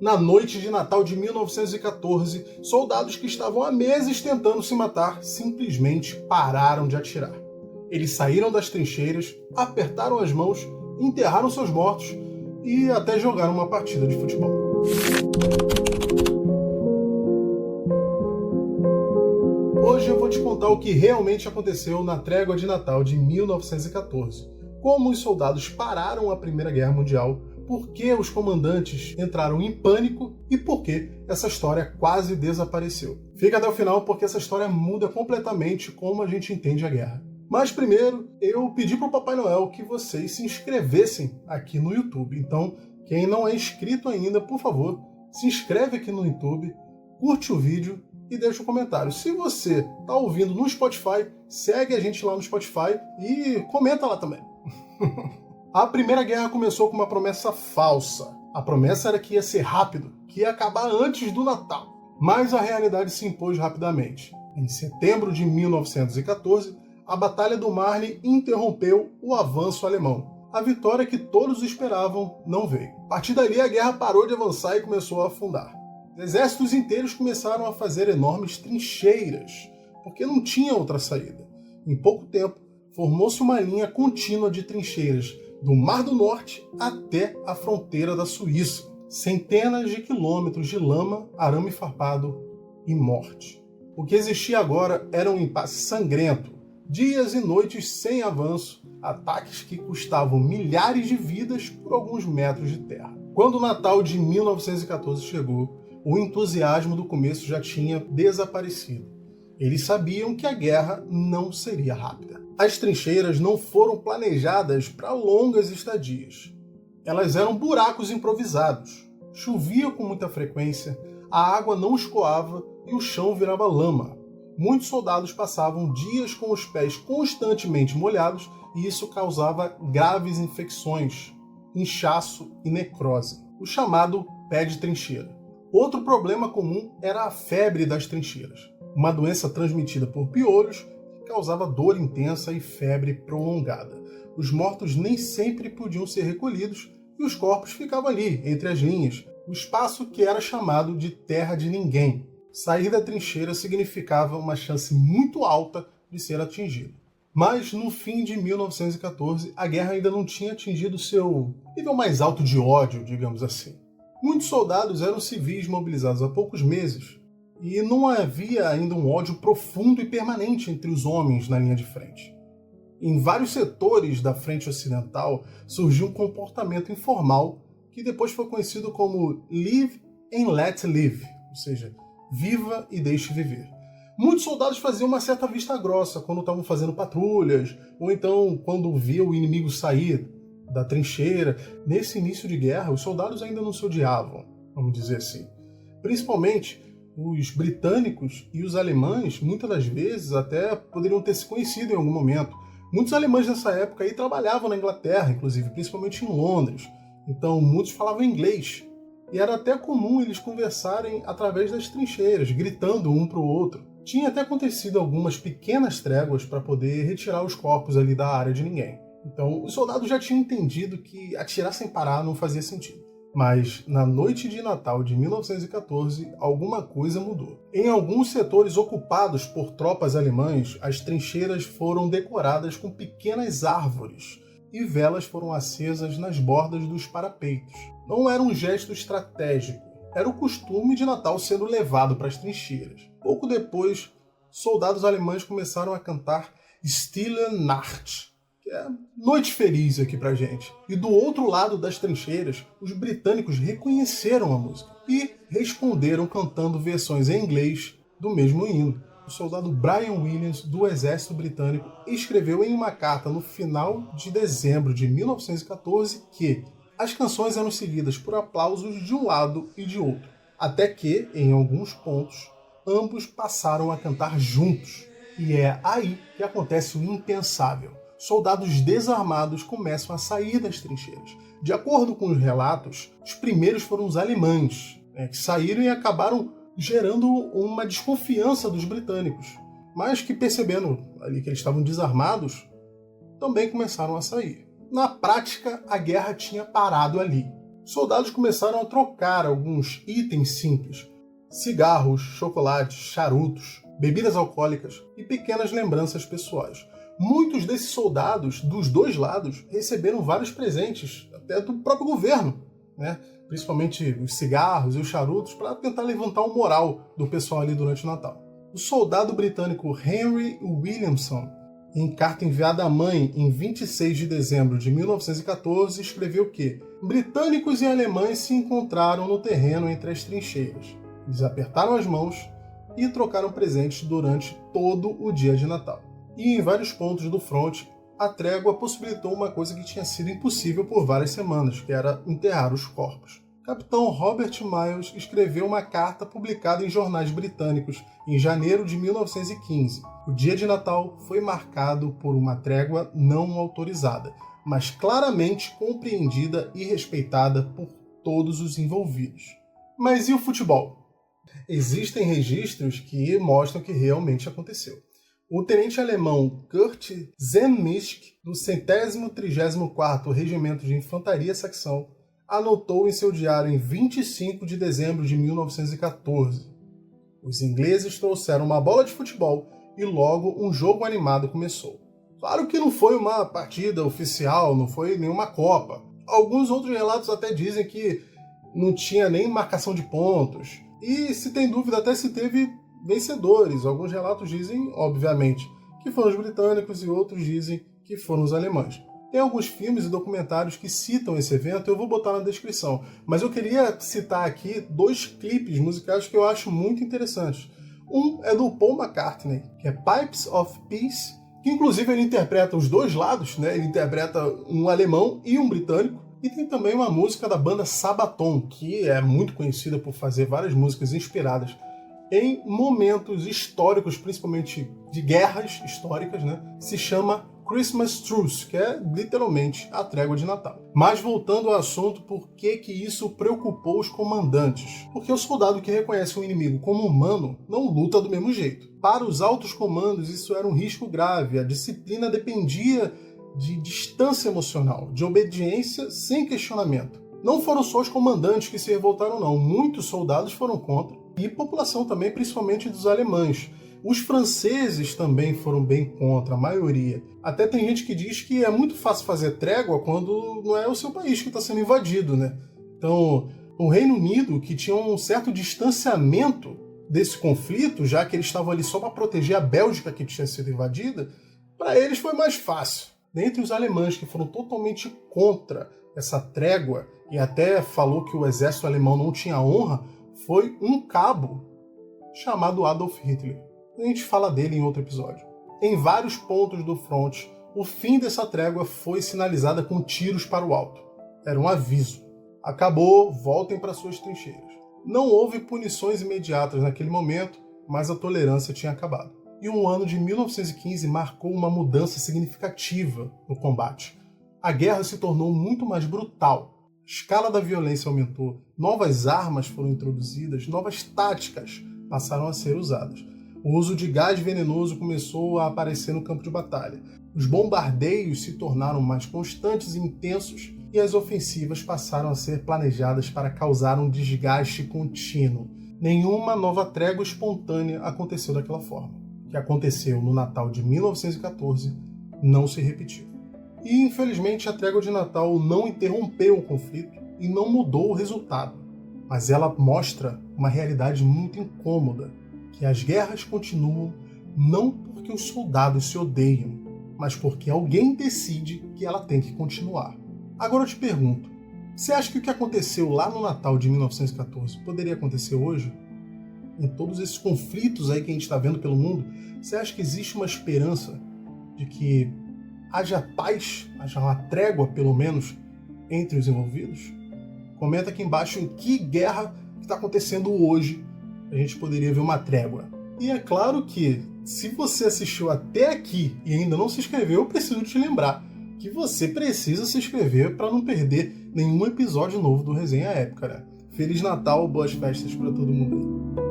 Na noite de Natal de 1914, soldados que estavam há meses tentando se matar simplesmente pararam de atirar. Eles saíram das trincheiras, apertaram as mãos, enterraram seus mortos e até jogaram uma partida de futebol. Hoje eu vou te contar o que realmente aconteceu na Trégua de Natal de 1914, como os soldados pararam a Primeira Guerra Mundial, por que os comandantes entraram em pânico e por que essa história quase desapareceu. Fica até o final porque essa história muda completamente como a gente entende a guerra. Mas primeiro, eu pedi para o Papai Noel que vocês se inscrevessem aqui no YouTube. Então, quem não é inscrito ainda, por favor, se inscreve aqui no YouTube, curte o vídeo e deixa um comentário. Se você está ouvindo no Spotify, segue a gente lá no Spotify e comenta lá também. A Primeira Guerra começou com uma promessa falsa. A promessa era que ia ser rápido, que ia acabar antes do Natal. Mas a realidade se impôs rapidamente. Em setembro de 1914, a Batalha do Marne interrompeu o avanço alemão. A vitória que todos esperavam não veio. A partir dali, a guerra parou de avançar e começou a afundar. Exércitos inteiros começaram a fazer enormes trincheiras, porque não tinha outra saída. Em pouco tempo, formou-se uma linha contínua de trincheiras, do Mar do Norte até a fronteira da Suíça. Centenas de quilômetros de lama, arame farpado e morte. O que existia agora era um impasse sangrento. Dias e noites sem avanço, ataques que custavam milhares de vidas por alguns metros de terra. Quando o Natal de 1914 chegou, o entusiasmo do começo já tinha desaparecido. Eles sabiam que a guerra não seria rápida. As trincheiras não foram planejadas para longas estadias. Elas eram buracos improvisados. Chovia com muita frequência, a água não escoava e o chão virava lama. Muitos soldados passavam dias com os pés constantemente molhados e isso causava graves infecções, inchaço e necrose, o chamado pé de trincheira. Outro problema comum era a febre das trincheiras, uma doença transmitida por piolhos que causava dor intensa e febre prolongada. Os mortos nem sempre podiam ser recolhidos e os corpos ficavam ali, entre as linhas, o espaço que era chamado de terra de ninguém. Sair da trincheira significava uma chance muito alta de ser atingido. Mas no fim de 1914, a guerra ainda não tinha atingido seu nível mais alto de ódio, digamos assim. Muitos soldados eram civis mobilizados há poucos meses, e não havia ainda um ódio profundo e permanente entre os homens na linha de frente. Em vários setores da frente ocidental surgiu um comportamento informal que depois foi conhecido como live and let live, ou seja, viva e deixe viver. Muitos soldados faziam uma certa vista grossa quando estavam fazendo patrulhas, ou então quando via o inimigo sair da trincheira. Nesse início de guerra, os soldados ainda não se odiavam, vamos dizer assim. Principalmente os britânicos e os alemães, muitas das vezes, até poderiam ter se conhecido em algum momento. Muitos alemães nessa época aí trabalhavam na Inglaterra, inclusive, principalmente em Londres. Então, muitos falavam inglês. E era até comum eles conversarem através das trincheiras, gritando um para o outro. Tinha até acontecido algumas pequenas tréguas para poder retirar os corpos ali da área de ninguém. Então, os soldados já tinham entendido que atirar sem parar não fazia sentido. Mas, na noite de Natal de 1914, alguma coisa mudou. Em alguns setores ocupados por tropas alemãs, as trincheiras foram decoradas com pequenas árvores e velas foram acesas nas bordas dos parapeitos. Não era um gesto estratégico, era o costume de Natal sendo levado para as trincheiras. Pouco depois, soldados alemães começaram a cantar Stille Nacht, que é noite feliz aqui pra gente. E do outro lado das trincheiras, os britânicos reconheceram a música e responderam cantando versões em inglês do mesmo hino. O soldado Brian Williams, do exército britânico, escreveu em uma carta no final de dezembro de 1914 que as canções eram seguidas por aplausos de um lado e de outro, até que, em alguns pontos, ambos passaram a cantar juntos. E é aí que acontece o impensável. Soldados desarmados começam a sair das trincheiras. De acordo com os relatos, os primeiros foram os alemães, que saíram e acabaram gerando uma desconfiança dos britânicos, mas que, percebendo ali que eles estavam desarmados, também começaram a sair. Na prática, a guerra tinha parado ali. Os soldados começaram a trocar alguns itens simples: cigarros, chocolates, charutos, bebidas alcoólicas e pequenas lembranças pessoais. Muitos desses soldados, dos dois lados, receberam vários presentes, até do próprio governo, né? Principalmente os cigarros e os charutos, para tentar levantar o moral do pessoal ali durante o Natal. O soldado britânico Henry Williamson, em carta enviada à mãe em 26 de dezembro de 1914, escreveu que britânicos e alemães se encontraram no terreno entre as trincheiras. Eles apertaram as mãos e trocaram presentes durante todo o dia de Natal. E em vários pontos do fronte, a trégua possibilitou uma coisa que tinha sido impossível por várias semanas, que era enterrar os corpos. O capitão Robert Miles escreveu uma carta publicada em jornais britânicos em janeiro de 1915. O dia de Natal foi marcado por uma trégua não autorizada, mas claramente compreendida e respeitada por todos os envolvidos. Mas e o futebol? Existem registros que mostram que realmente aconteceu. O tenente alemão Kurt Zenmischk, do 134º Regimento de Infantaria Saxão, anotou em seu diário em 25 de dezembro de 1914. Os ingleses trouxeram uma bola de futebol e logo um jogo animado começou. Claro que não foi uma partida oficial, não foi nenhuma Copa. Alguns outros relatos até dizem que não tinha nem marcação de pontos. E se tem dúvida, até se teve vencedores. Alguns relatos dizem, obviamente, que foram os britânicos e outros dizem que foram os alemães. Tem alguns filmes e documentários que citam esse evento, eu vou botar na descrição. Mas eu queria citar aqui 2 clipes musicais que eu acho muito interessantes. Um é do Paul McCartney, que é Pipes of Peace, que inclusive ele interpreta os dois lados, né? Ele interpreta um alemão e um britânico. E tem também uma música da banda Sabaton, que é muito conhecida por fazer várias músicas inspiradas em momentos históricos, principalmente de guerras históricas, né? Se chama Christmas Truce, que é literalmente a trégua de Natal. Mas voltando ao assunto, por que isso preocupou os comandantes? Porque o soldado que reconhece um inimigo como humano não luta do mesmo jeito. Para os altos comandos, isso era um risco grave. A disciplina dependia de distância emocional, de obediência sem questionamento. Não foram só os comandantes que se revoltaram, não. Muitos soldados foram contra, e população também, principalmente dos alemães. Os franceses também foram bem contra, a maioria. Até tem gente que diz que é muito fácil fazer trégua quando não é o seu país que está sendo invadido, né? Então, o Reino Unido, que tinha um certo distanciamento desse conflito, já que eles estavam ali só para proteger a Bélgica que tinha sido invadida, para eles foi mais fácil. Dentre os alemães que foram totalmente contra essa trégua, e até falou que o exército alemão não tinha honra, foi um cabo chamado Adolf Hitler. A gente fala dele em outro episódio. Em vários pontos do fronte, o fim dessa trégua foi sinalizada com tiros para o alto. Era um aviso. Acabou, voltem para suas trincheiras. Não houve punições imediatas naquele momento, mas a tolerância tinha acabado. E o ano de 1915 marcou uma mudança significativa no combate. A guerra se tornou muito mais brutal. A escala da violência aumentou, novas armas foram introduzidas, novas táticas passaram a ser usadas. O uso de gás venenoso começou a aparecer no campo de batalha. Os bombardeios se tornaram mais constantes e intensos, e as ofensivas passaram a ser planejadas para causar um desgaste contínuo. Nenhuma nova trégua espontânea aconteceu daquela forma. O que aconteceu no Natal de 1914 não se repetiu. E, infelizmente, a trégua de Natal não interrompeu o conflito e não mudou o resultado. Mas ela mostra uma realidade muito incômoda, que as guerras continuam não porque os soldados se odeiam, mas porque alguém decide que ela tem que continuar. Agora eu te pergunto, você acha que o que aconteceu lá no Natal de 1914 poderia acontecer hoje? Em todos esses conflitos aí que a gente está vendo pelo mundo, você acha que existe uma esperança de que haja paz, haja uma trégua, pelo menos, entre os envolvidos? Comenta aqui embaixo em que guerra está acontecendo hoje a gente poderia ver uma trégua. E é claro que, se você assistiu até aqui e ainda não se inscreveu, eu preciso te lembrar que você precisa se inscrever para não perder nenhum episódio novo do Resenha Épica, né? Feliz Natal, boas festas para todo mundo aí.